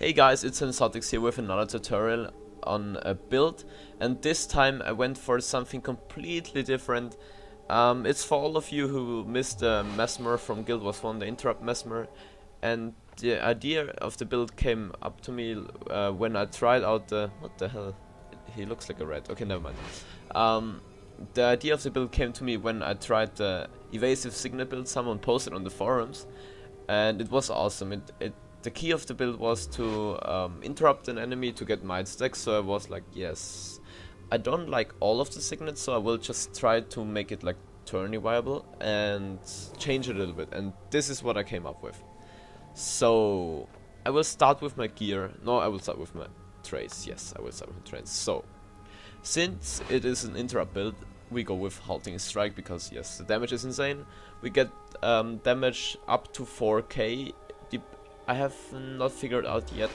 Hey guys, it's Sensotix here with another tutorial on a build, and this time I went for something completely different. It's for all of you who missed the Mesmer from Guild Wars 1, the Interrupt Mesmer, and the idea of the build came up to me when I tried out the... what the hell? He looks like a rat. Okay, never mind. The idea of the build came to me when I tried the evasive signet build someone posted on the forums, and it was awesome. The key of the build was to interrupt an enemy to get might stacks, so I was like, yes. I don't like all of the signets, so I will just try to make it like tourney viable and change it a little bit, and this is what I came up with. So I will start with my gear. No, I will start with my trace. Yes, I will start with my trace. So since it is an interrupt build, we go with halting strike because yes, the damage is insane. We get damage up to 4k. I have not figured out yet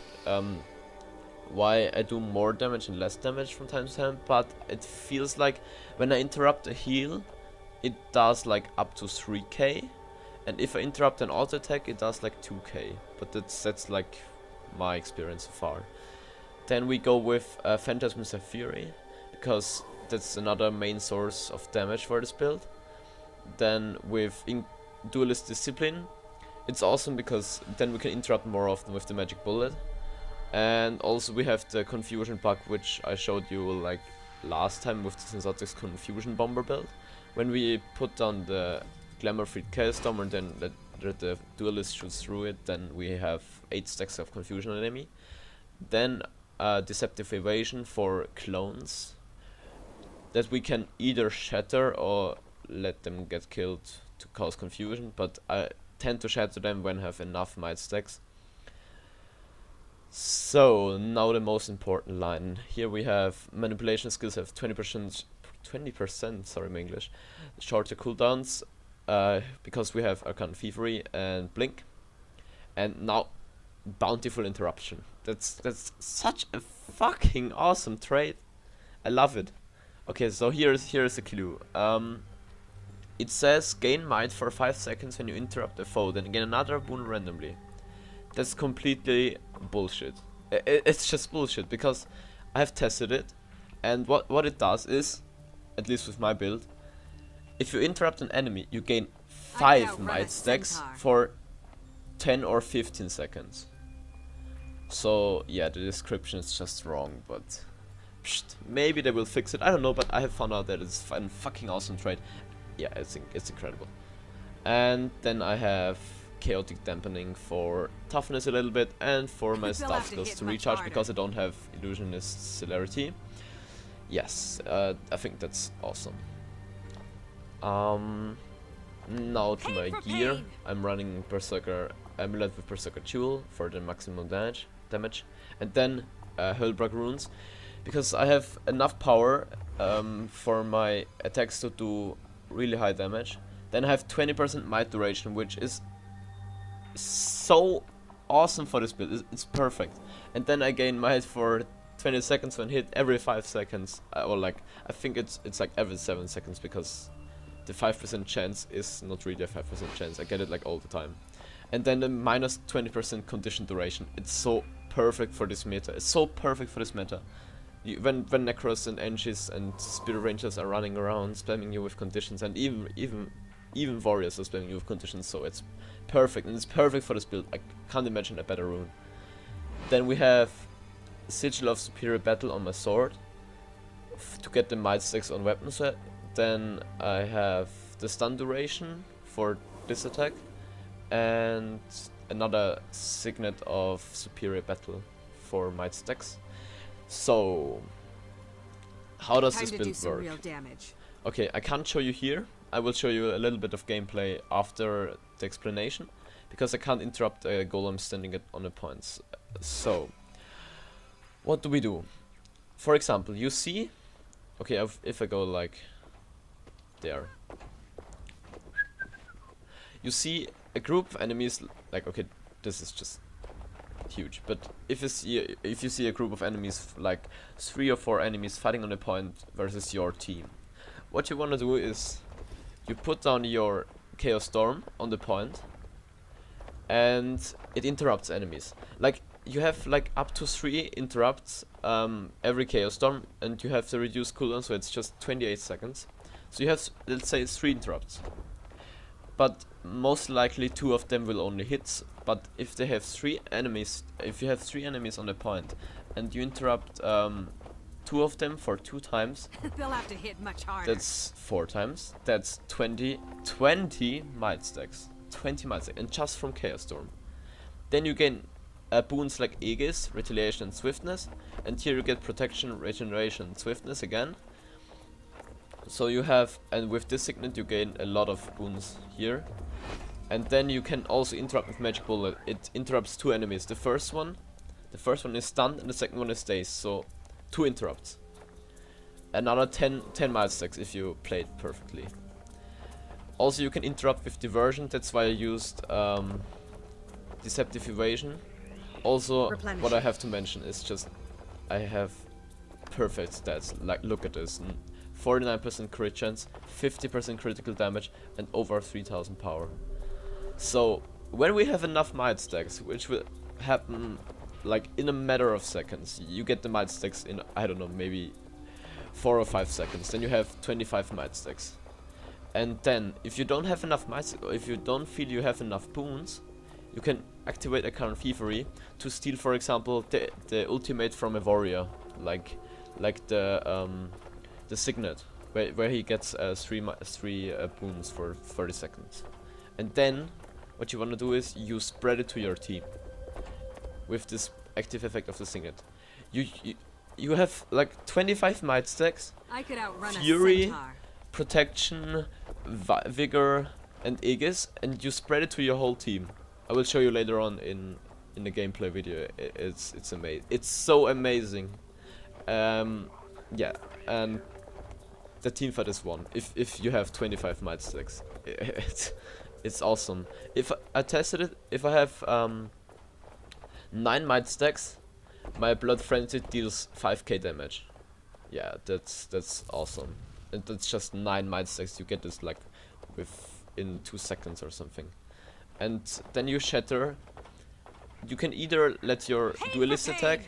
why I do more damage and less damage from time to time, but it feels like when I interrupt a heal, it does like up to 3k, and if I interrupt an auto attack, it does like 2k. But that's like my experience so far. Then we go with Phantasm Fury because that's another main source of damage for this build. Then with Duelist Discipline. It's awesome because then we can interrupt more often with the magic bullet. And also we have the confusion bug, which I showed you like last time with the Sensotix confusion bomber build. When we put down the Glamour Freed Chaos Storm and then let the duelist shoots through it, then we have 8 stacks of confusion on enemy. Then Deceptive Evasion for clones that we can either shatter or let them get killed to cause confusion, but I tend to shatter them when I have enough might stacks. So now the most important line. Here we have manipulation skills have 20%, sorry my English, shorter cooldowns because we have Arcane Thievery and Blink. And now Bountiful Interruption. That's such a fucking awesome trait. I love it. Okay, so here's a clue. It says gain might for 5 seconds when you interrupt a foe, then gain another boon randomly. That's completely bullshit. It's just bullshit because I have tested it, and what it does is, at least with my build, if you interrupt an enemy, you gain 5 might stacks for 10 or 15 seconds. So yeah, the description is just wrong, but maybe they will fix it. I don't know, but I have found out that it's a fucking awesome trait. Yeah, it's incredible. And then I have chaotic dampening for toughness a little bit, and for my staff skills to recharge because I don't have illusionist celerity. Yes, I think that's awesome. Now to my gear. I'm running Berserker Amulet with Berserker Jewel for the maximum damage, and then Hellbrag runes because I have enough power for my attacks to do really high damage. Then I have 20% might duration, which is so awesome for this build. It's perfect. And then I gain might for 20 seconds when hit every 5 seconds, or like I think it's like every 7 seconds because the 5% chance is not really a 5% chance. I get it like all the time. And then the minus 20% condition duration. It's so perfect for this meta. It's so perfect for this meta. When Necros and Engies and Spirit Rangers are running around spamming you with conditions, and even Warriors are spamming you with conditions, so it's perfect, and it's perfect for this build. I can't imagine a better rune. Then we have Sigil of Superior Battle on my sword to get the might stacks on weapon set. Then I have the stun duration for this attack, and another signet of Superior Battle for might stacks. So, how does this build work? Okay, I can't show you here. I will show you a little bit of gameplay after the explanation, because I can't interrupt a golem standing on a point. So, what do we do? For example, you see... Okay, if I go like... there. You see a group of enemies, like, okay, this is just huge, but if you see a group of enemies, like 3 or 4 enemies fighting on a point versus your team, what you want to do is you put down your Chaos Storm on the point and it interrupts enemies. Like you have like up to 3 interrupts every Chaos Storm, and you have the reduced cooldown, so it's just 28 seconds. So you have, let's say, 3 interrupts. But most likely 2 of them will only hit. But if they have 3 enemies, if you have 3 enemies on a point, and you interrupt 2 of them for 2 times, they'll have to hit much harder. that's 4 times. That's 20 might stacks. 20 might stacks, and just from Chaos Storm. Then you gain boons like Aegis, Retaliation and Swiftness, and here you get Protection, Regeneration and Swiftness again. So you have, and with this signet you gain a lot of boons here. And then you can also interrupt with Magic Bullet. It interrupts 2 enemies. The first one is stunned and the second one is dazed, so 2 interrupts. Another 10 mild stacks if you play it perfectly. Also you can interrupt with Diversion, that's why I used Deceptive Evasion. Also, what I have to mention is just, I have perfect stats, like look at this. 49% crit chance, 50% critical damage, and over 3000 power. So, when we have enough might stacks, which will happen like in a matter of seconds, you get the might stacks in, I don't know, maybe 4 or 5 seconds, then you have 25 might stacks. And then, if you don't have enough might stacks, or if you don't feel you have enough boons, you can activate a Current Thievery to steal, for example, the ultimate from a warrior, like the signet, where he gets 3 boons for 30 seconds. And then, what you want to do is you spread it to your team with this active effect of the signet. You have like 25 might stacks, I could outrun Fury, a centaur. Protection, Vigor, and Aegis, and you spread it to your whole team. I will show you later on in the gameplay video. It's amazing. It's so amazing. Yeah, and the team fight is won if you have 25 might stacks. It's awesome. If I tested it, if I have 9 might stacks, my Blood Frenzy deals 5k damage. Yeah, that's awesome. And that's just 9 might stacks. You get this like in 2 seconds or something. And then you shatter. You can either let your duelist attack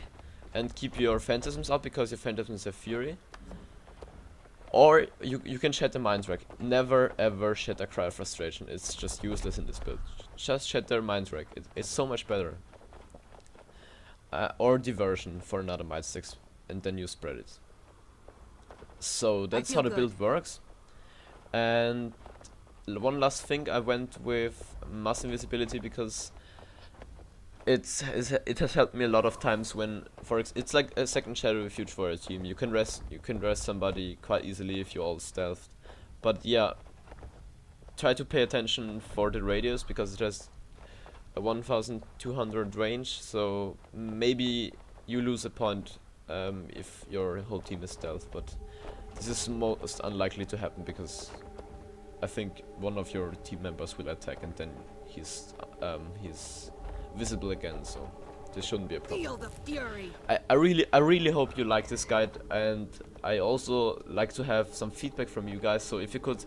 and keep your phantasms up because your phantasms have fury, or you can shatter Mind Wreck. Never ever shatter Cry of Frustration. It's just useless in this build. Just shatter Mind Wreck. It's so much better. Or Diversion for another might stacks, and then you spread it. So that's how the build works. And one last thing, I went with Mass Invisibility because it has helped me a lot of times when, it's like a second Shadow Refuge for a team. You can rest somebody quite easily if you all stealthed. But yeah, try to pay attention for the radius because it has a 1200 range, so maybe you lose a point if your whole team is stealth, but this is most unlikely to happen because I think one of your team members will attack and then he's visible again, so this shouldn't be a problem. Feel the fury. I really hope you like this guide, and I also like to have some feedback from you guys, so if you could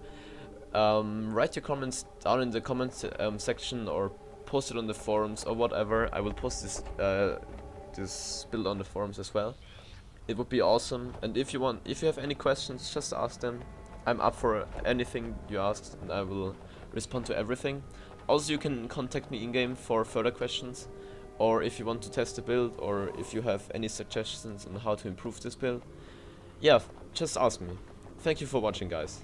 write your comments down in the comments section or post it on the forums or whatever. I will post this build on the forums as well. It would be awesome, and if you have any questions, just ask them. I'm up for anything you ask, and I will respond to everything. Also, you can contact me in-game for further questions, or if you want to test the build, or if you have any suggestions on how to improve this build. Yeah, just ask me. Thank you for watching, guys.